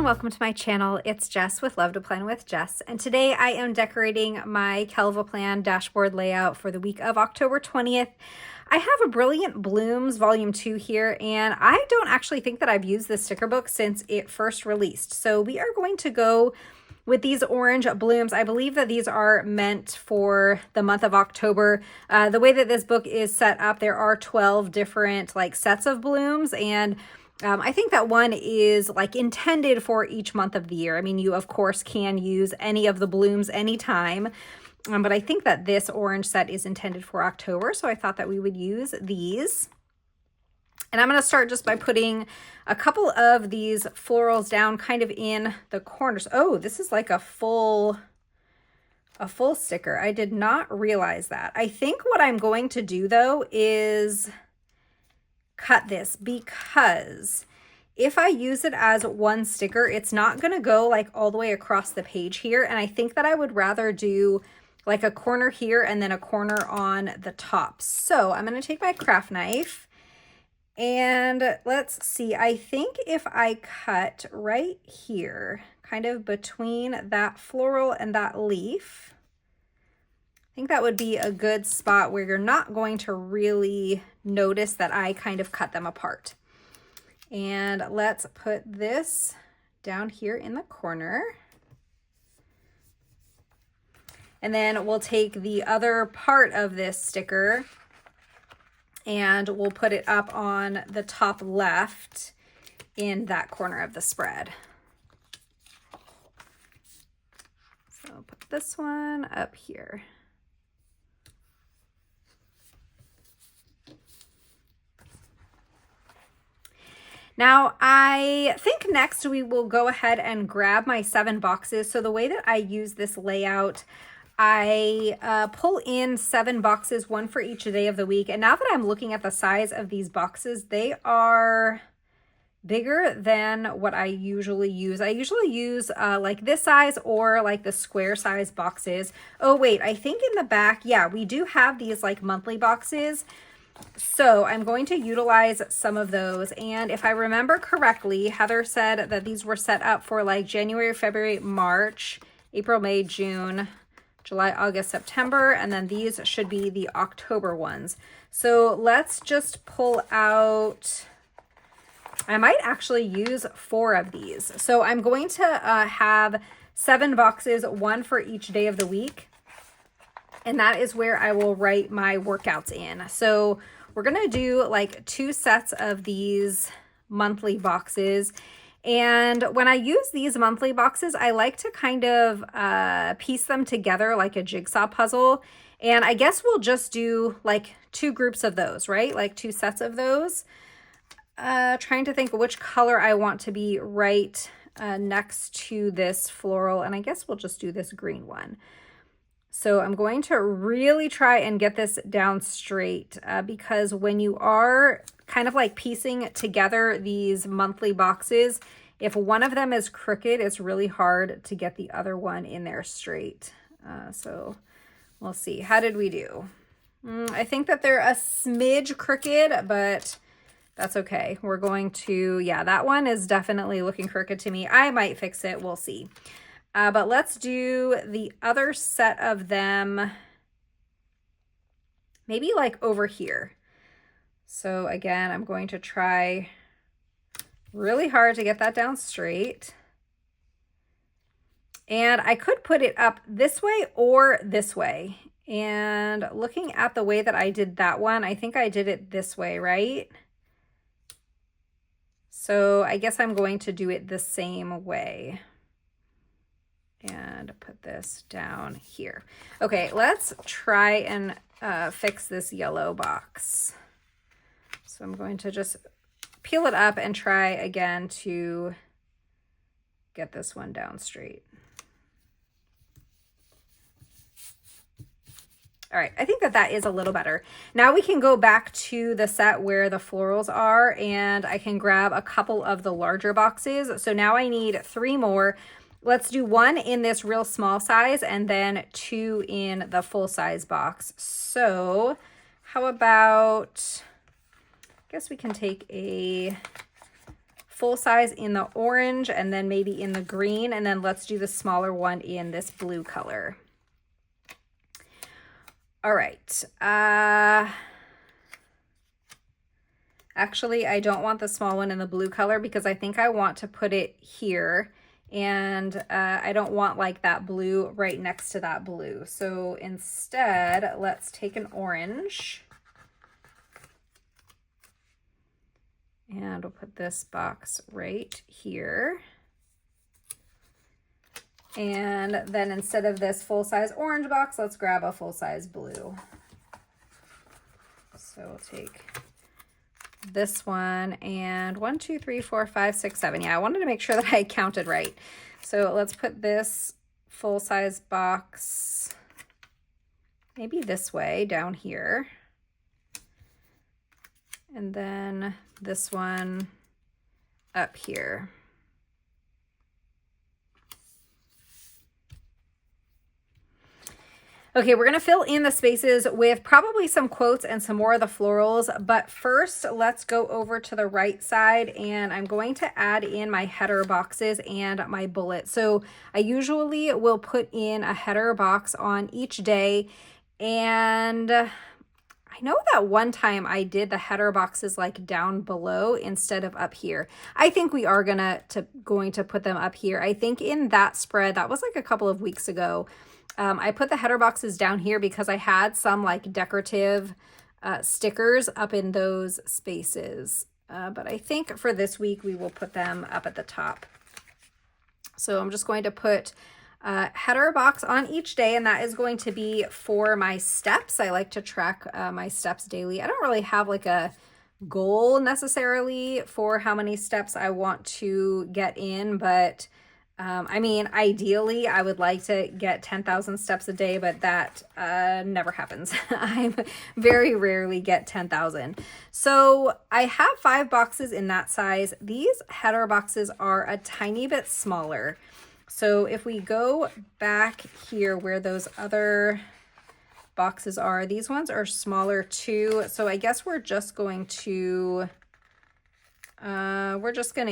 everyone, welcome to my channel. It's Jess with Love to Plan with Jess, and today I am decorating my Kelva dashboard layout for the week of October 20th. I have a Brilliant Blooms Volume 2 here, and I don't actually think that I've used this sticker book since it first released. So we are going to go with these orange blooms. I believe that these are meant for the month of October. The way that this book is set up, there are 12 different sets of blooms, and I think that one is intended for each month of the year. I mean, you of course can use any of the blooms anytime, but I think that this orange set is intended for October, so I thought that we would use these. And I'm going to start just by putting a couple of these florals down kind of in the corners. Oh, this is like a full sticker. I did not realize that. I think what I'm going to do though is cut this, because if I use it as one sticker, it's not going to go all the way across the page here. And I think that I would rather do a corner here and then a corner on the top. So I'm going to take my craft knife and let's see. I think if I cut right here, kind of between that floral and that leaf, I think that would be a good spot where you're not going to really notice that I kind of cut them apart. And let's put this down here in the corner. And then we'll take the other part of this sticker and we'll put it up on the top left in that corner of the spread. So I'll put this one up here. Now, I think next we will go ahead and grab my 7 boxes. So the way that I use this layout, I pull in 7 boxes, one for each day of the week. And now that I'm looking at the size of these boxes, they are bigger than what I usually use. I usually use like this size or like the square size boxes. Oh wait, I think in the back, yeah, we do have these monthly boxes. So I'm going to utilize some of those. And if I remember correctly, Heather said that these were set up for January, February, March, April, May, June, July, August, September, and then these should be the October ones. So let's just pull out, I might actually use 4 of these. So I'm going to have 7 boxes, one for each day of the week. And that is where I will write my workouts in. So we're going to do 2 sets of these monthly boxes. And when I use these monthly boxes, I like to kind of piece them together like a jigsaw puzzle. And I guess we'll just do 2 groups of those, right? 2 sets of those. Trying to think which color I want to be right next to this floral. And I guess we'll just do this green one. So I'm going to really try and get this down straight because when you are kind of piecing together these monthly boxes, if one of them is crooked, it's really hard to get the other one in there straight. So we'll see. How did we do? I think that they're a smidge crooked, but that's okay. We're going to, yeah, that one is definitely looking crooked to me. I might fix it. We'll see. But let's do the other set of them, maybe over here. So again, I'm going to try really hard to get that down straight. And I could put it up this way or this way. And looking at the way that I did that one, I think I did it this way, right? So I guess I'm going to do it the same way. And put this down here. Okay, let's try and fix this yellow box. So I'm going to just peel it up and try again to get this one down straight. All right, I think that that is a little better. Now we can go back to the set where the florals are, and I can grab a couple of the larger boxes. So now I need 3 more. Let's do 1 in this real small size and then 2 in the full size box. So how about, I guess we can take a full size in the orange, and then maybe in the green, and then let's do the smaller one in this blue color. All right. Actually, I don't want the small one in the blue color because I think I want to put it here, and I don't want like that blue right next to that blue. So instead, let's take an orange. And we'll put this box right here. And then instead of this full-size orange box, let's grab a full-size blue. So we'll take this one and 1, 2, 3, 4, 5, 6, 7. Yeah, I wanted to make sure that I counted right. So let's put this full-size box maybe this way down here. And then this one up here. Okay, we're gonna fill in the spaces with probably some quotes and some more of the florals, but first let's go over to the right side, and I'm going to add in my header boxes and my bullet. So I usually will put in a header box on each day, and I know that one time I did the header boxes like down below instead of up here. I think we are going to put them up here. I think in that spread, that was like a couple of weeks ago, I put the header boxes down here because I had some like decorative stickers up in those spaces. But I think for this week, we will put them up at the top. So I'm just going to put header box on each day, and that is going to be for my steps. I like to track my steps daily. I don't really have like a goal necessarily for how many steps I want to get in, but I mean, ideally I would like to get 10,000 steps a day, but that never happens. I very rarely get 10,000. So I have 5 boxes in that size. These header boxes are a tiny bit smaller. So if we go back here where those other boxes are, these ones are smaller too. So I guess we're just going to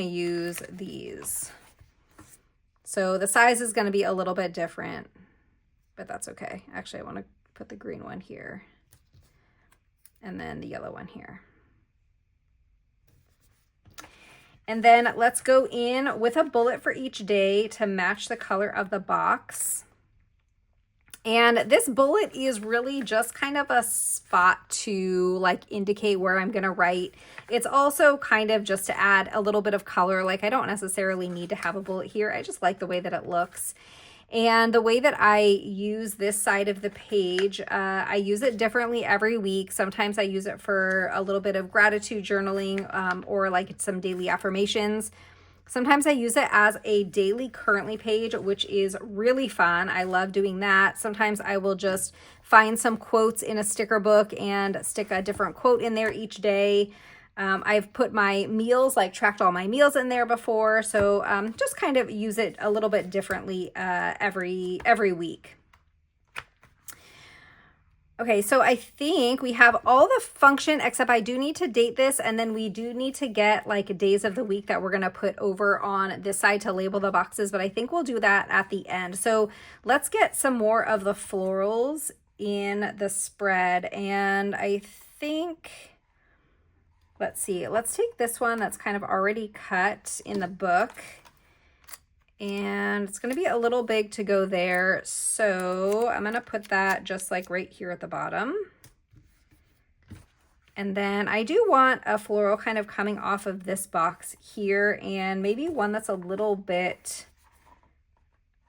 use these. So the size is going to be a little bit different, but that's okay. Actually, I want to put the green one here and then the yellow one here. And then let's go in with a bullet for each day to match the color of the box. And this bullet is really just kind of a spot to like indicate where I'm going to write. It's also kind of just to add a little bit of color. Like I don't necessarily need to have a bullet here. I just like the way that it looks. And the way that I use this side of the page, I use it differently every week. Sometimes I use it for a little bit of gratitude journaling or like some daily affirmations. Sometimes I use it as a daily currently page, which is really fun. I love doing that. Sometimes I will just find some quotes in a sticker book and stick a different quote in there each day. I've put my meals, like tracked all my meals in there before. So just kind of use it a little bit differently every week. Okay, so I think we have all the function, except I do need to date this, and then we do need to get like days of the week that we're going to put over on this side to label the boxes, but I think we'll do that at the end. So let's get some more of the florals in the spread, and I think, let's see, let's take this one that's kind of already cut in the book. And it's going to be a little big to go there. So I'm going to put that just like right here at the bottom. And then I do want a floral kind of coming off of this box here, and maybe one that's a little bit,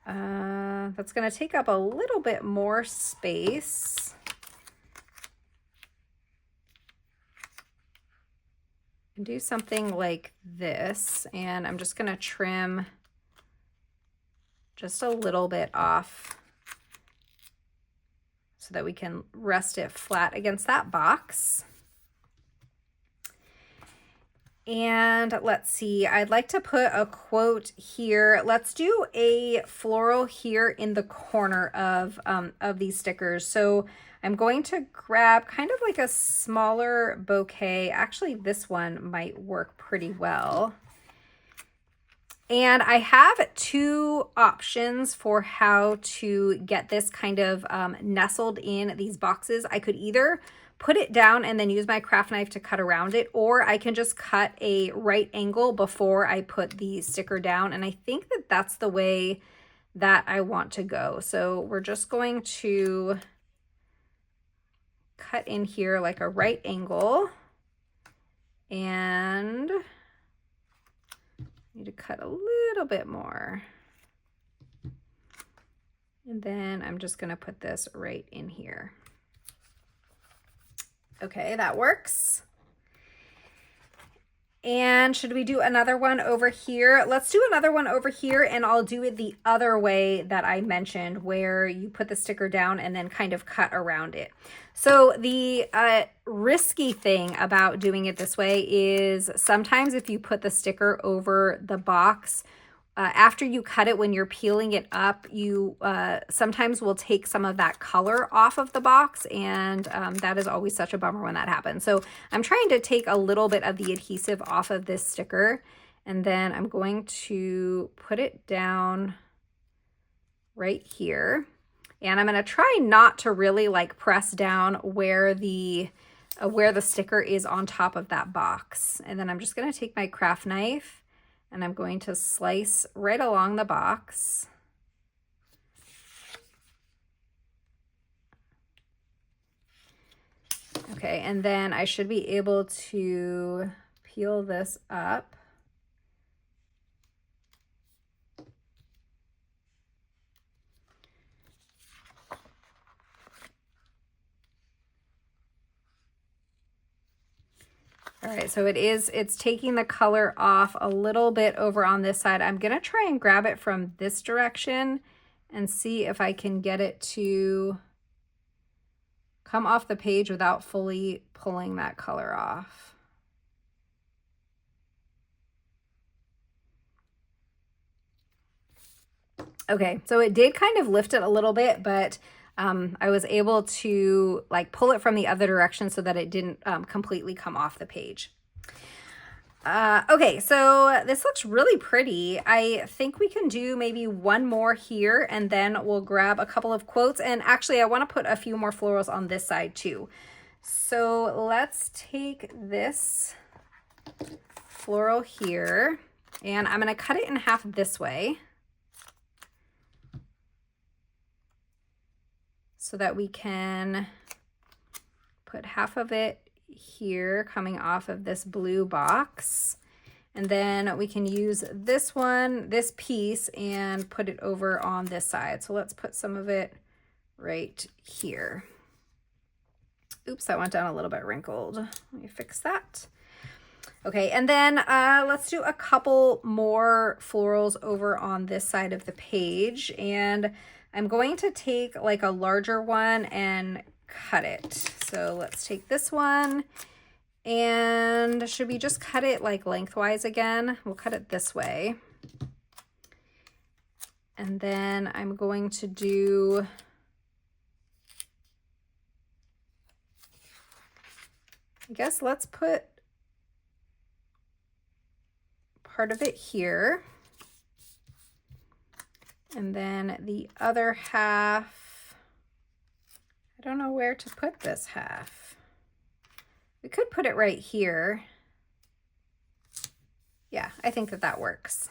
that's going to take up a little bit more space. And do something like this. And I'm just going to trim just a little bit off so that we can rest it flat against that box. And let's see, I'd like to put a quote here. Let's do a floral here in the corner of these stickers. So I'm going to grab kind of like a smaller bouquet. Actually, this one might work pretty well. And I have two options for how to get this kind of nestled in these boxes. I could either put it down and then use my craft knife to cut around it, or I can just cut a right angle before I put the sticker down. And I think that that's the way that I want to go. So we're just going to cut in here like a right angle, and need to cut a little bit more. And then I'm just gonna put this right in here. Okay, that works. And should we do another one over here? Let's do another one over here, and I'll do it the other way that I mentioned, where you put the sticker down and then kind of cut around it. So the risky thing about doing it this way is sometimes if you put the sticker over the box, after you cut it, when you're peeling it up, you sometimes will take some of that color off of the box, and that is always such a bummer when that happens. So I'm trying to take a little bit of the adhesive off of this sticker, and then I'm going to put it down right here. And I'm going to try not to really like press down where the sticker is on top of that box. And then I'm just going to take my craft knife, and I'm going to slice right along the box. Okay, and then I should be able to peel this up. All right, so it's taking the color off a little bit over on this side. I'm gonna try and grab it from this direction and see if I can get it to come off the page without fully pulling that color off. Okay, so it did kind of lift it a little bit, but I was able to like pull it from the other direction so that it didn't completely come off the page. Okay, so this looks really pretty. I think we can do maybe one more here, and then we'll grab a couple of quotes. And actually, I want to put a few more florals on this side too. So let's take this floral here, and I'm going to cut it in half this way, so that we can put half of it here coming off of this blue box. And then we can use this one, this piece, and put it over on this side. So let's put some of it right here. Oops, that went down a little bit wrinkled. Let me fix that. Okay, and then let's do a couple more florals over on this side of the page. And I'm going to take like a larger one and cut it. So let's take this one, and should we just cut it like lengthwise again? We'll cut it this way. And then I'm going to do I guess let's put part of it here. And then the other half, I don't know where to put this half. We could put it right here. Yeah, I think that that works.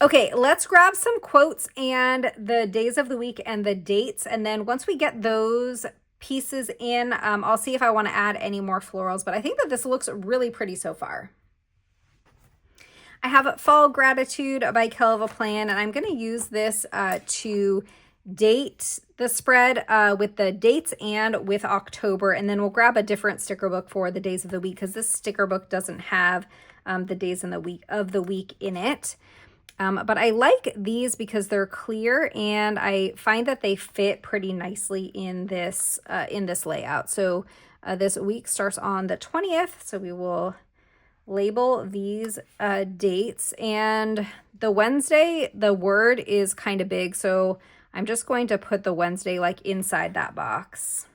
Okay, let's grab some quotes and the days of the week and the dates. And then once we get those pieces in, I'll see if I want to add any more florals, but I think that this looks really pretty so far. I have Fall Gratitude by Kelva Plan, and I'm going to use this to date the spread with the dates and with October, and then we'll grab a different sticker book for the days of the week because this sticker book doesn't have the days in the week of the week in it. But I like these because they're clear, and I find that they fit pretty nicely in this layout. So this week starts on the 20th, so we will label these dates, and the Wednesday, the word is kind of big, so I'm just going to put the Wednesday like inside that box.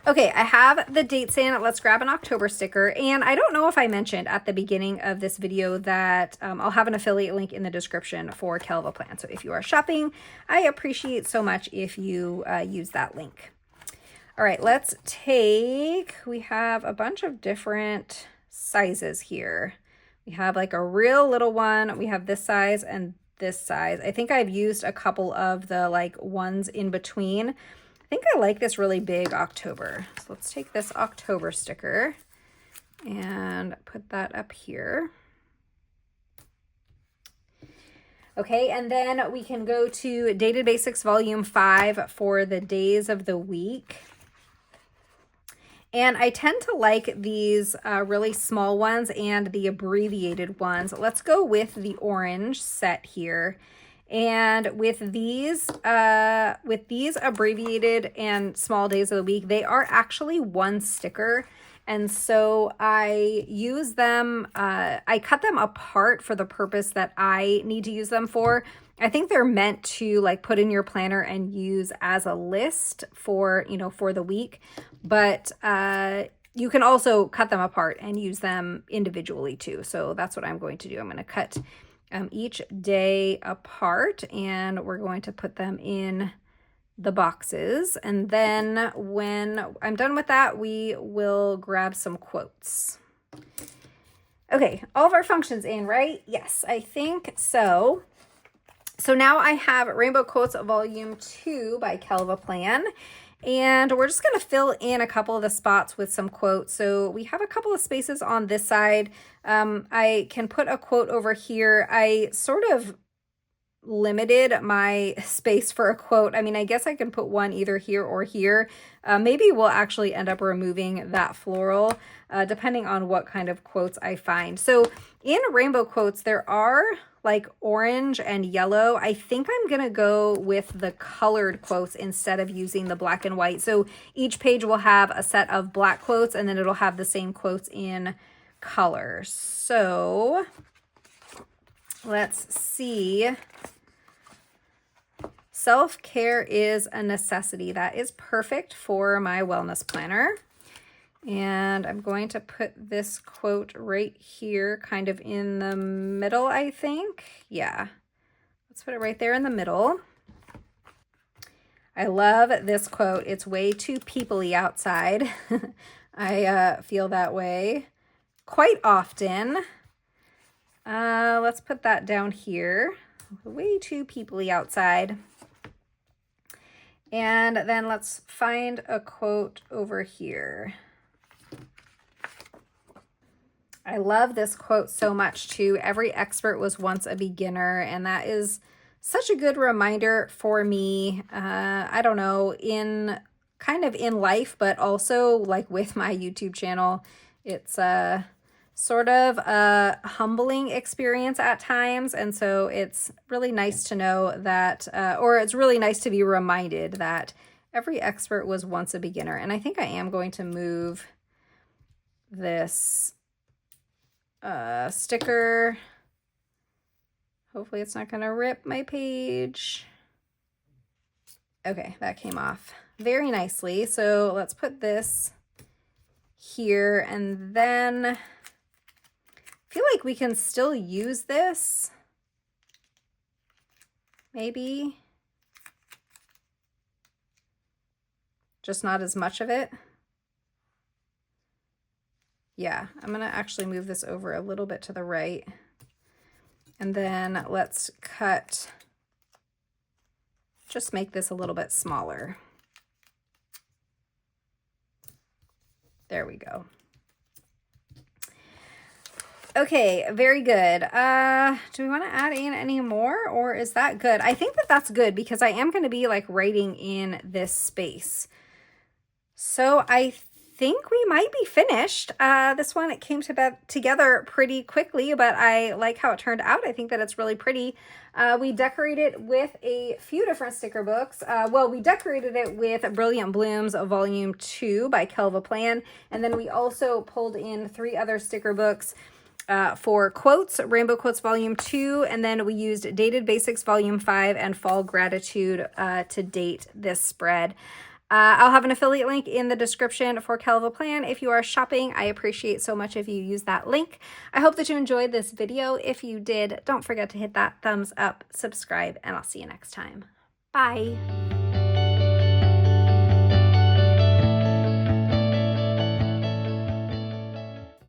Okay, I have the dates in. Let's grab an October sticker. And I don't know if I mentioned at the beginning of this video that I'll have an affiliate link in the description for Kelva Plan. So if you are shopping, I appreciate so much if you use that link. All right, let's take, we have a bunch of different sizes here. We have like a real little one. We have this size and this size. I think I've used a couple of the like ones in between. I think I like this really big October. So let's take this October sticker and put that up here. Okay, and then we can go to Dated Basics Volume 5 for the days of the week. And I tend to like these really small ones and the abbreviated ones. Let's go with the orange set here. And with these abbreviated and small days of the week, they are actually one sticker. And so I use them, I cut them apart for the purpose that I need to use them for. I think they're meant to like put in your planner and use as a list for, you know, for the week. But you can also cut them apart and use them individually too. So that's what I'm going to do. I'm going to cut each day apart, and we're going to put them in the boxes. And then when I'm done with that, we will grab some quotes. Okay, all of our functions in, right? Yes, I think so. So now I have Rainbow Quotes Volume 2 by Kelva Plan. And we're just going to fill in a couple of the spots with some quotes. So we have a couple of spaces on this side. I can put a quote over here. I sort of limited my space for a quote. I mean, I guess I can put one either here or here. Maybe we'll actually end up removing that floral, depending on what kind of quotes I find. So in Rainbow Quotes, there are like orange and yellow. I think I'm going to go with the colored quotes instead of using the black and white. So each page will have a set of black quotes, and then it'll have the same quotes in color. So let's see. Self-care is a necessity. That is perfect for my wellness planner. And I'm going to put this quote right here, kind of in the middle, I think. Yeah, let's put it right there in the middle. I love this quote. It's way too people-y outside. I feel that way quite often. Let's put that down here. Way too people-y outside. And then let's find a quote over here. I love this quote so much too. Every expert was once a beginner, and that is such a good reminder for me. I don't know, in kind of in life, but also like with my YouTube channel. It's sort of a humbling experience at times, and so it's really nice to know that, or it's really nice to be reminded that every expert was once a beginner. And I think I am going to move this sticker. Hopefully it's not going to rip my page. Okay, that came off very nicely. So let's put this here, and then I feel like we can still use this. Maybe. Just not as much of it. Yeah, I'm going to actually move this over a little bit to the right. And then let's cut, just make this a little bit smaller. There we go. Okay, very good. Do we want to add in any more, or is that good? I think that that's good because I am going to be like writing in this space. So I think we might be finished. This one, it came together pretty quickly, but I like how it turned out. I think that it's really pretty. We decorated with a few different sticker books. Well, we decorated it with Brilliant Blooms Volume 2 by Kelva Plan. And then we also pulled in 3 other sticker books for quotes, Rainbow Quotes Volume 2, and then we used Dated Basics Volume 5 and Fall Gratitude to date this spread. I'll have an affiliate link in the description for Kelva Plan. If you are shopping, I appreciate so much if you use that link. I hope that you enjoyed this video. If you did, don't forget to hit that thumbs up, subscribe, and I'll see you next time. Bye.